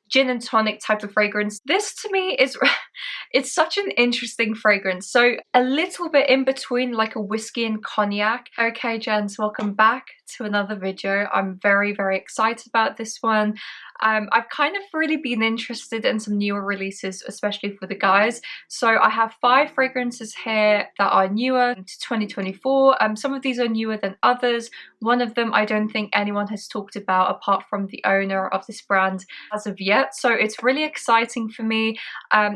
gin and tonic type of fragrance. This to me is it's such an interesting fragrance, so a little bit in between like a whiskey and cognac. Okay gents, welcome back to another video. I'm very excited about this one. I've kind of really been interested in some newer releases, especially for the guys. So I have 5 fragrances here that are newer to 2024. Some of these are newer than others. One of them I don't think anyone has talked about apart from the owner of this brand as of yet. So it's really exciting for me.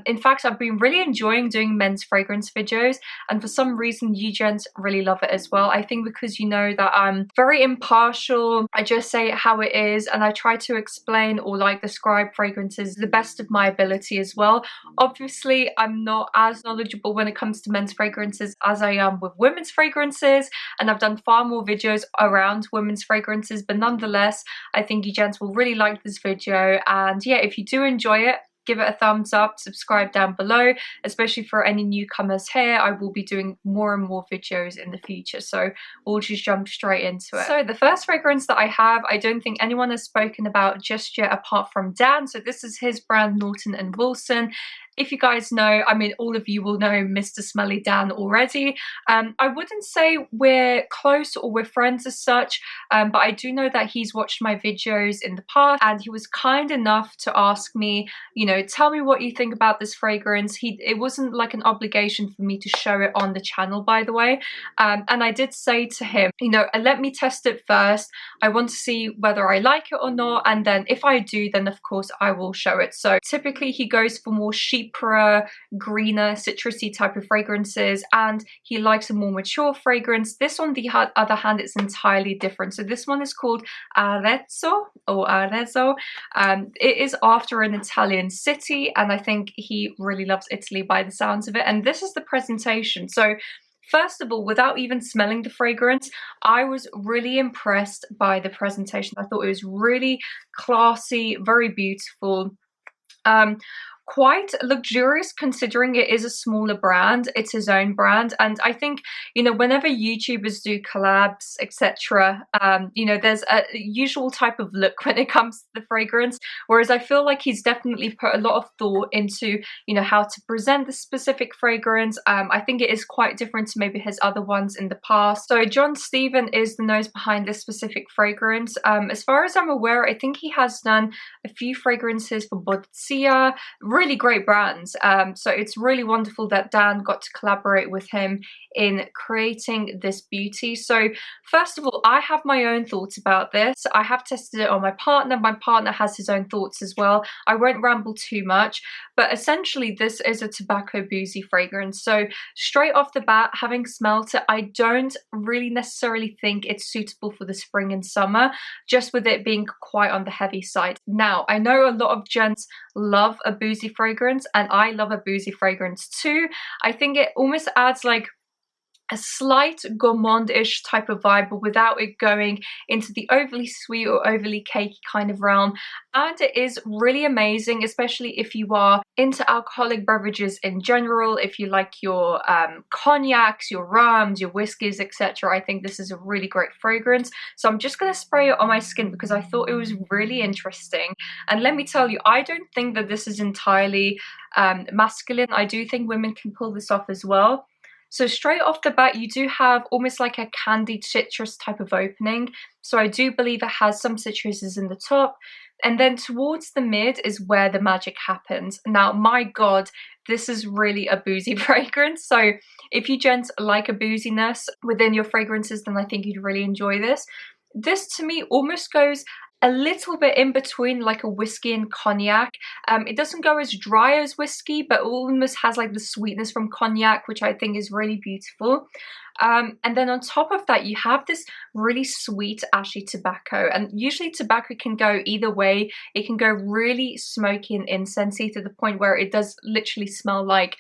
In fact, I've been really enjoying doing men's fragrance videos, and for some reason you gents really love it as well. I think because you know that I'm very impartial. I just say it how it is, and I try to explain or like describe fragrances the best of my ability as well. Obviously I'm not as knowledgeable when it comes to men's fragrances as I am with women's fragrances, and I've done far more videos around women's fragrances, but nonetheless I think you gents will really like this video. And yeah, if you do enjoy it, give it a thumbs up, subscribe down below, especially for any newcomers here. I will be doing more and more videos in the future, so we'll just jump straight into it. So the first fragrance that I have, I don't think anyone has spoken about just yet apart from Dan. So this is his brand, Naughton and Wilson. If you guys know, I mean, all of you will know Mr. Smelly Dan already. I wouldn't say we're close or we're friends as such, but I do know that he's watched my videos in the past, and he was kind enough to ask me, you know, tell me what you think about this fragrance. It wasn't like an obligation for me to show it on the channel, by the way. And I did say to him, you know, let me test it first. I want to see whether I like it or not, and then if I do, then of course I will show it. So typically he goes for more deeper, greener, citrusy type of fragrances, and he likes a more mature fragrance. This on the other hand is entirely different. So this one is called Arezzo or Arezzo. It is after an Italian city, and I think he really loves Italy by the sounds of it. And this is the presentation. So first of all, without even smelling the fragrance, I was really impressed by the presentation. I thought it was really classy, very beautiful. Quite luxurious considering it is a smaller brand. It's his own brand, and I think, you know, whenever YouTubers do collabs, etc., you know, there's a usual type of look when it comes to the fragrance, whereas I feel like he's definitely put a lot of thought into, you know, how to present the specific fragrance. I think it is quite different to maybe his other ones in the past. So John Stephen is the nose behind this specific fragrance. As far as I'm aware, I think he has done a few fragrances for Bottega, really great brands. So it's really wonderful that Dan got to collaborate with him in creating this beauty. So first of all, I have my own thoughts about this. I have tested it on my partner. My partner has his own thoughts as well. I won't ramble too much, but essentially this is a tobacco boozy fragrance. So straight off the bat, having smelt it, I don't really necessarily think it's suitable for the spring and summer, just with it being quite on the heavy side. Now, I know a lot of gents love a boozy fragrance, and I love a boozy fragrance too. I think it almost adds like a slight gourmand-ish type of vibe, but without it going into the overly sweet or overly cakey kind of realm. And it is really amazing, especially if you are into alcoholic beverages in general, if you like your cognacs, your rums, your whiskies, etc. I think this is a really great fragrance. So I'm just going to spray it on my skin because I thought it was really interesting. And let me tell you, I don't think that this is entirely masculine. I do think women can pull this off as well. So straight off the bat, you do have almost like a candied citrus type of opening. So I do believe it has some citruses in the top. And then towards the mid is where the magic happens. Now, my God, this is really a boozy fragrance. So if you gents like a booziness within your fragrances, then I think you'd really enjoy this. This to me almost goes a little bit in between like a whiskey and cognac. It doesn't go as dry as whiskey, but almost has like the sweetness from cognac, which I think is really beautiful. And then on top of that, you have this really sweet ashy tobacco, and usually tobacco can go either way. It can go really smoky and incensey to the point where it does literally smell like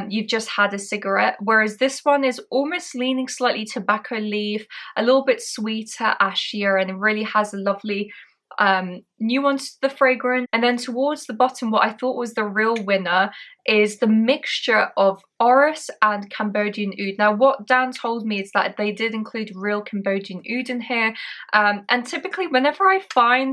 you've just had a cigarette, whereas this one is almost leaning slightly tobacco leaf, a little bit sweeter, ashier, and it really has a lovely nuance to the fragrance. And then towards the bottom, what I thought was the real winner is the mixture of orris and Cambodian oud. Now, what Dan told me is that they did include real Cambodian oud in here, and typically whenever I find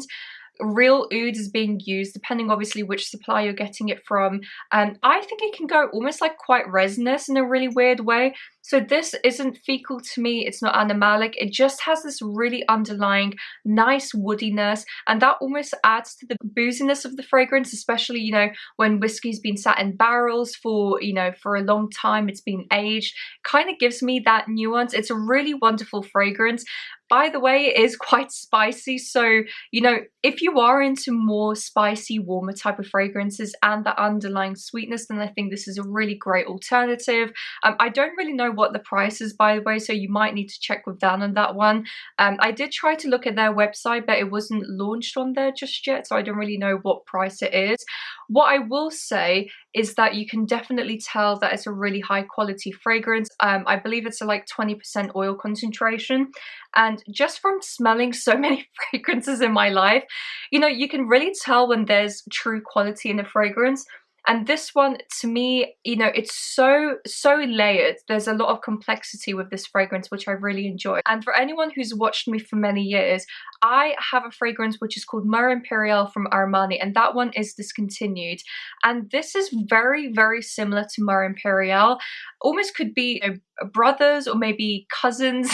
real oud is being used, depending obviously which supply you're getting it from. And I think it can go almost like quite resinous in a really weird way. So this isn't fecal to me, it's not animalic, it just has this really underlying nice woodiness, and that almost adds to the booziness of the fragrance, especially, you know, when whiskey's been sat in barrels for, you know, for a long time, it's been aged. Kind of gives me that nuance. It's a really wonderful fragrance. By the way, it is quite spicy, so, you know, if you are into more spicy, warmer type of fragrances and the underlying sweetness, then I think this is a really great alternative. I don't really know what the price is, by the way, so you might need to check with Dan on that one. I did try to look at their website, but it wasn't launched on there just yet, so I don't really know what price it is. What I will say is that you can definitely tell that it's a really high quality fragrance. I believe it's a like 20% oil concentration, and just from smelling so many fragrances in my life, you know, you can really tell when there's true quality in a fragrance. And this one, to me, you know, it's so layered. There's a lot of complexity with this fragrance, which I really enjoy. And for anyone who's watched me for many years, I have a fragrance which is called Mur Imperial from Armani, and that one is discontinued. And this is very, very similar to Mur Imperial. Almost could be, you know, brothers or maybe cousins,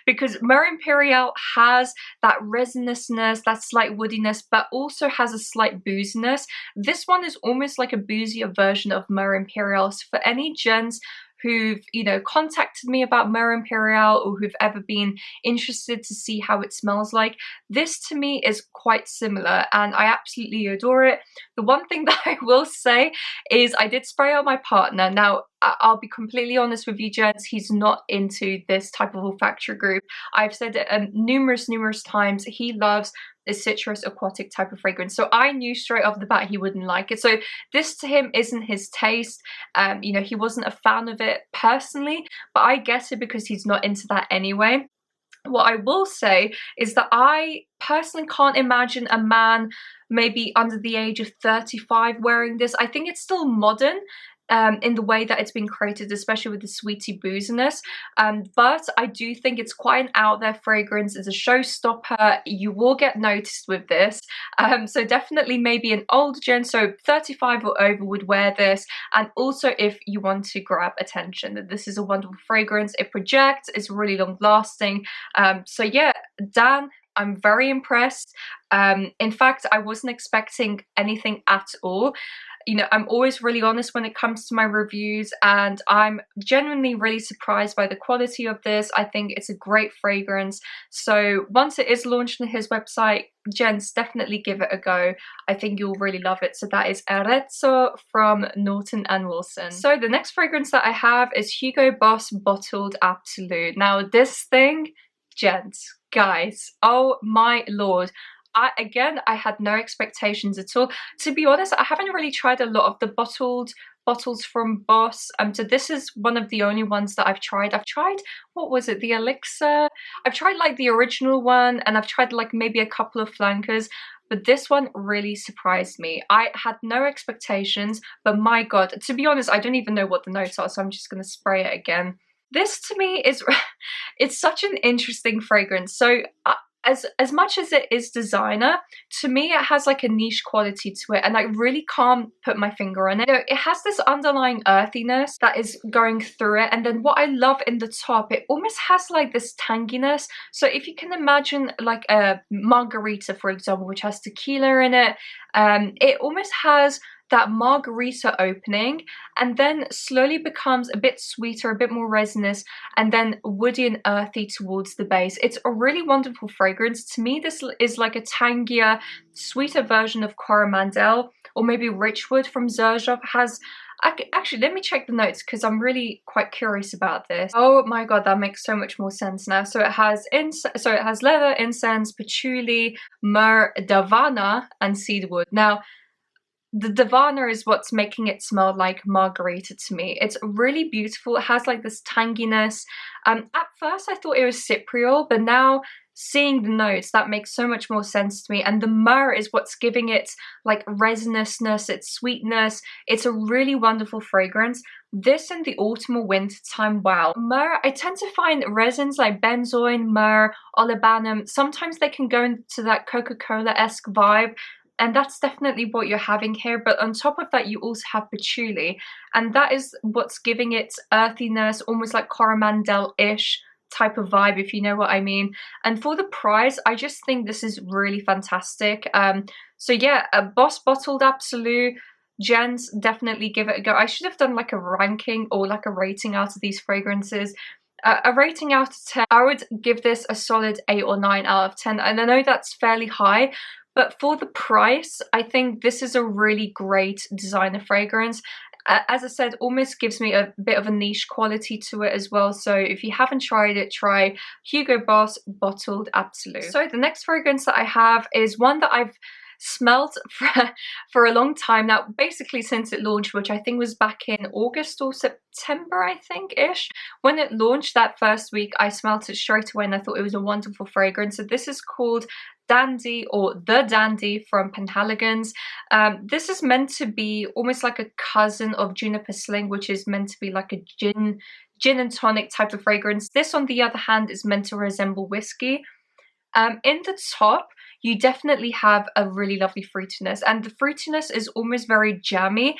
because Mur Imperial has that resinousness, that slight woodiness, but also has a slight booziness. This one is almost like a boozier version of Mur Imperial. So for any gents who've, you know, contacted me about Mur Imperial or who've ever been interested to see how it smells like, this to me is quite similar and I absolutely adore it. The one thing that I will say is I did spray out my partner. Now, I'll be completely honest with you, gents, he's not into this type of olfactory group. I've said it numerous times. He loves a citrus aquatic type of fragrance, so I knew straight off the bat he wouldn't like it. So this to him isn't his taste. You know, he wasn't a fan of it personally, but I get it because he's not into that anyway. What I will say is that I personally can't imagine a man maybe under the age of 35 wearing this. I think it's still modern in the way that it's been created, especially with the sweetie booziness. But I do think it's quite an out there fragrance. It's a showstopper. You will get noticed with this. So definitely maybe an older gen, so 35 or over would wear this. And also if you want to grab attention, that this is a wonderful fragrance. It projects, it's really long lasting. So yeah, Dan, I'm very impressed. In fact, I wasn't expecting anything at all. You know, I'm always really honest when it comes to my reviews, and I'm genuinely really surprised by the quality of this. I think it's a great fragrance. So once it is launched on his website, gents, definitely give it a go. I think you'll really love it. So that is Arezzo from Naughton and Wilson. So the next fragrance that I have is Hugo Boss Bottled Absolu. Now this thing, gents, guys, oh my lord. I had no expectations at all. To be honest, I haven't really tried a lot of the bottles from Boss. So this is one of the only ones that I've tried. I've tried, what was it, the Elixir? I've tried like the original one, and I've tried like maybe a couple of flankers. But this one really surprised me. I had no expectations, but my god, to be honest, I don't even know what the notes are, so I'm just going to spray it again. This to me is, it's such an interesting fragrance. So as much as it is designer, to me it has like a niche quality to it, and I really can't put my finger on it. You know, it has this underlying earthiness that is going through it, and then what I love in the top, it almost has like this tanginess. So if you can imagine like a margarita, for example, which has tequila in it, it almost has that margarita opening, and then slowly becomes a bit sweeter, a bit more resinous, and then woody and earthy towards the base. It's a really wonderful fragrance. To me, this is like a tangier, sweeter version of Coromandel, or maybe Richwood from Xerjoff has. Actually, let me check the notes because I'm really quite curious about this. Oh my god, that makes so much more sense now. So it has leather, incense, patchouli, myrrh, davana, and cedarwood. Now, the Divana is what's making it smell like margarita to me. It's really beautiful. It has like this tanginess. At first I thought it was cypriol, but now seeing the notes, that makes so much more sense to me. And the myrrh is what's giving it like resinousness, its sweetness. It's a really wonderful fragrance. This in the autumn or winter time, wow. Myrrh, I tend to find resins like benzoin, myrrh, olibanum, sometimes they can go into that Coca-Cola-esque vibe. And that's definitely what you're having here. But on top of that, you also have patchouli. And that is what's giving it earthiness, almost like Coromandel-ish type of vibe, if you know what I mean. And for the price, I just think this is really fantastic. So yeah, a Boss Bottled Absolu. Gents, definitely give it a go. I should have done like a ranking or like a rating out of these fragrances. A rating out of 10, I would give this a solid 8 or 9 out of 10. And I know that's fairly high, but for the price, I think this is a really great designer fragrance. As I said, almost gives me a bit of a niche quality to it as well. So if you haven't tried it, try Hugo Boss Bottled Absolu. So the next fragrance that I have is one that I've smelled for a long time now, basically since it launched, which I think was back in August or September, I think-ish. When it launched that first week, I smelled it straight away and I thought it was a wonderful fragrance. So this is called Dandy, or The Dandy, from Penhaligons. This is meant to be almost like a cousin of Juniper Sling, which is meant to be like a gin and tonic type of fragrance. This, on the other hand, is meant to resemble whiskey. In the top, you definitely have a really lovely fruitiness, and the fruitiness is almost very jammy.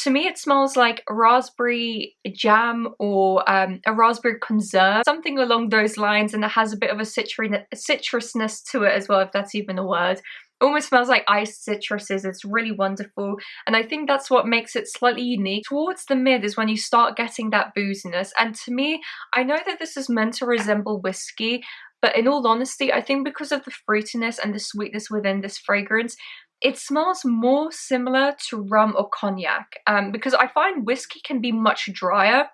To me, it smells like raspberry jam or a raspberry conserve, something along those lines, and it has a bit of a citrusness to it as well, if that's even a word. Almost smells like iced citruses. It's really wonderful, and I think that's what makes it slightly unique. Towards the mid is when you start getting that booziness, and to me, I know that this is meant to resemble whiskey, but in all honesty, I think because of the fruitiness and the sweetness within this fragrance, it smells more similar to rum or cognac, because I find whiskey can be much drier,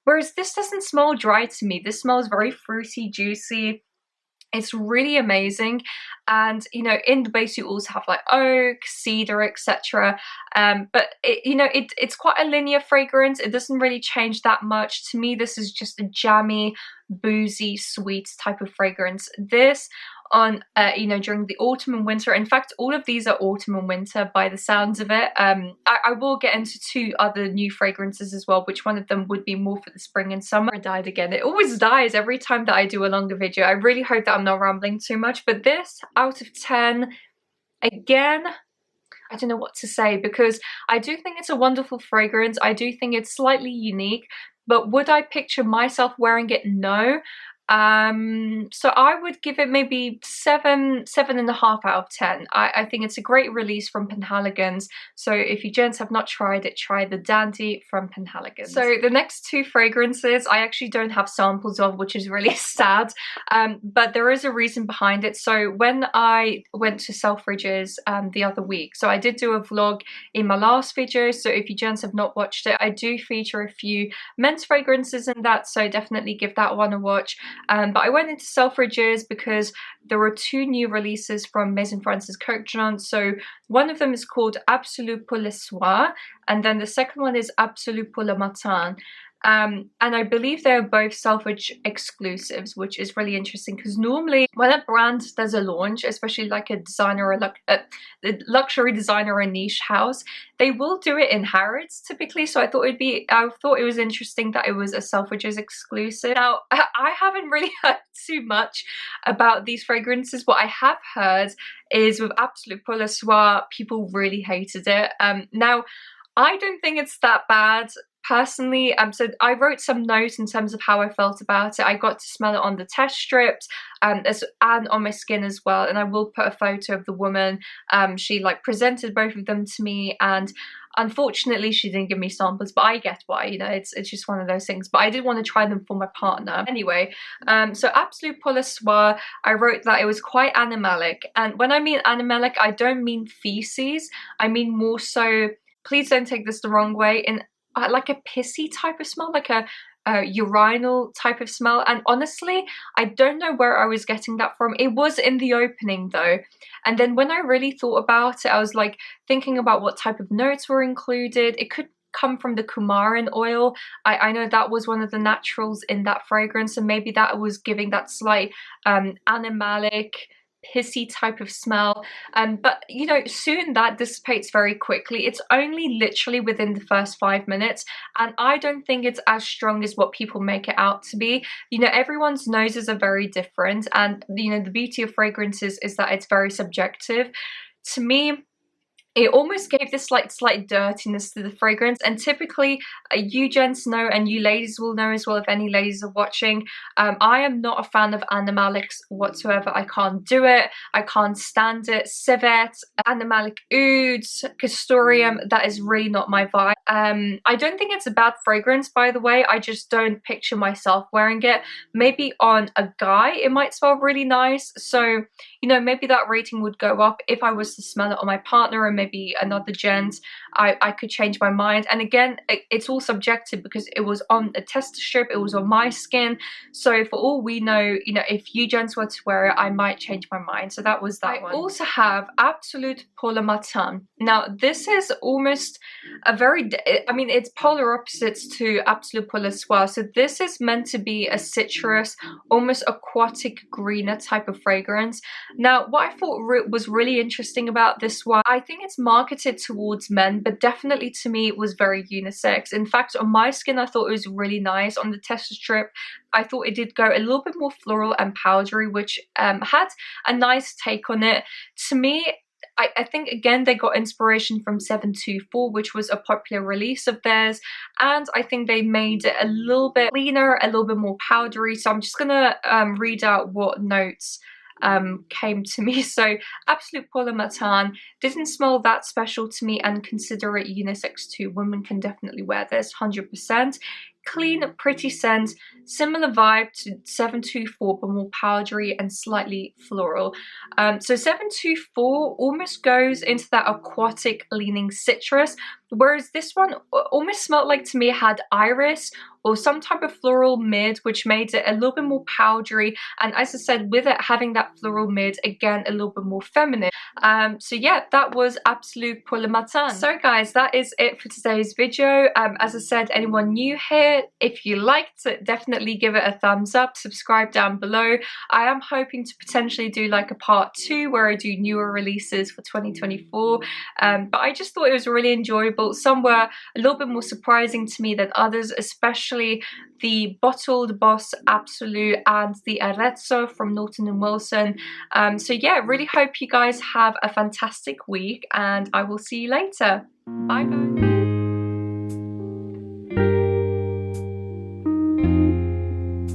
whereas this doesn't smell dry to me. This smells very fruity, juicy. It's really amazing. And you know, in the base you also have like oak, cedar, etc. But it's quite a linear fragrance. It doesn't really change that much. To me, this is just a jammy, boozy, sweet type of fragrance. This on during the autumn and winter. In fact, all of these are autumn and winter by the sounds of it. I will get into 2 other new fragrances as well, which one of them would be more for the spring and summer. It died again. It always dies every time that I do a longer video. I really hope that I'm not rambling too much, but this out of 10, again, I don't know what to say, because I do think it's a wonderful fragrance. I do think it's slightly unique, but would I picture myself wearing it? No. So I would give it maybe 7.5 out of 10. I think it's a great release from Penhaligons. So if you gents have not tried it, try the Dandy from Penhaligons. So the next 2 fragrances I actually don't have samples of, which is really sad. But there is a reason behind it. So when I went to Selfridges the other week, so I did do a vlog in my last video. So if you gents have not watched it, I do feature a few men's fragrances in that. So definitely give that one a watch. But I went into Selfridges because there were 2 new releases from Maison Francis Kurkdjian. So one of them is called Absolu pour le Soir, and then the second one is Absolu pour le Matin. And I believe they're both Selfridge exclusives, which is really interesting because normally when a brand does a launch, especially like a designer or a luxury designer or a niche house, they will do it in Harrods typically. So I thought it was interesting that it was a Selfridges exclusive. Now, I haven't really heard too much about these fragrances. What I have heard is with Absolu pour le Soir, people really hated it. Now, I don't think it's that bad. Personally, so I wrote some notes in terms of how I felt about it. I got to smell it on the test strips and on my skin as well, and I will put a photo of the woman. She like presented both of them to me, and unfortunately she didn't give me samples, but I get why, you know, it's just one of those things. But I did want to try them for my partner. Anyway, so Absolu pour le Soir, I wrote that it was quite animalic, and when I mean animalic, I don't mean feces, I mean more so, please don't take this the wrong way, in like a pissy type of smell, like a urinal type of smell, and honestly I don't know where I was getting that from. It was in the opening though, and then when I really thought about it, I was like thinking about what type of notes were included. It could come from the coumarin oil. I know that was one of the naturals in that fragrance, and maybe that was giving that slight animalic, pissy type of smell. But you know, soon that dissipates very quickly. It's only literally within the first 5 minutes, and I don't think it's as strong as what people make it out to be. You know, everyone's noses are very different, and you know, the beauty of fragrances is that it's very subjective. To me, it almost gave this like slight dirtiness to the fragrance, and typically you gents know, and you ladies will know as well if any ladies are watching, I am not a fan of animalics whatsoever. I can't do it. I can't stand it. Civet, animalic ouds, castoreum, that is really not my vibe. I don't think it's a bad fragrance, by the way. I just don't picture myself wearing it. Maybe on a guy it might smell really nice, so you know, maybe that rating would go up if I was to smell it on my partner or maybe another gent. I could change my mind, and again, it's all subjective because it was on a tester strip, it was on my skin, so for all we know, you know, if you gents were to wear it, I might change my mind. So that was that one. I also have Absolu pour le Matin. Now this is almost a very, I mean, it's polar opposites to Absolu pour le Soir. So this is meant to be a citrus, almost aquatic greener type of fragrance. Now what I thought was really interesting about this one, I think it's marketed towards men, but definitely to me it was very unisex. In fact, on my skin I thought it was really nice. On the tester strip I thought it did go a little bit more floral and powdery, which had a nice take on it. To me, I think again they got inspiration from 724, which was a popular release of theirs, and I think they made it a little bit cleaner, a little bit more powdery. So I'm just gonna read out what notes came to me. So Absolu pour le Matin didn't smell that special to me, and consider it unisex too. Women can definitely wear this, 100%. Clean, pretty scent, similar vibe to 724 but more powdery and slightly floral. So 724 almost goes into that aquatic leaning citrus, whereas this one almost smelled like, to me, it had iris or some type of floral mid, which made it a little bit more powdery, and as I said, with it having that floral mid, again a little bit more feminine. So yeah, that was Absolu pour le Matin. So guys, that is it for today's video. As I said, anyone new here, if you liked it, definitely give it a thumbs up, subscribe down below. I am hoping to potentially do like a part 2 where I do newer releases for 2024, but I just thought it was really enjoyable. Some were a little bit more surprising to me than others, especially the Bottled Boss Absolu and the Arezzo from Naughton and Wilson. So yeah, really hope you guys have a fantastic week, and I will see you later. Bye guys.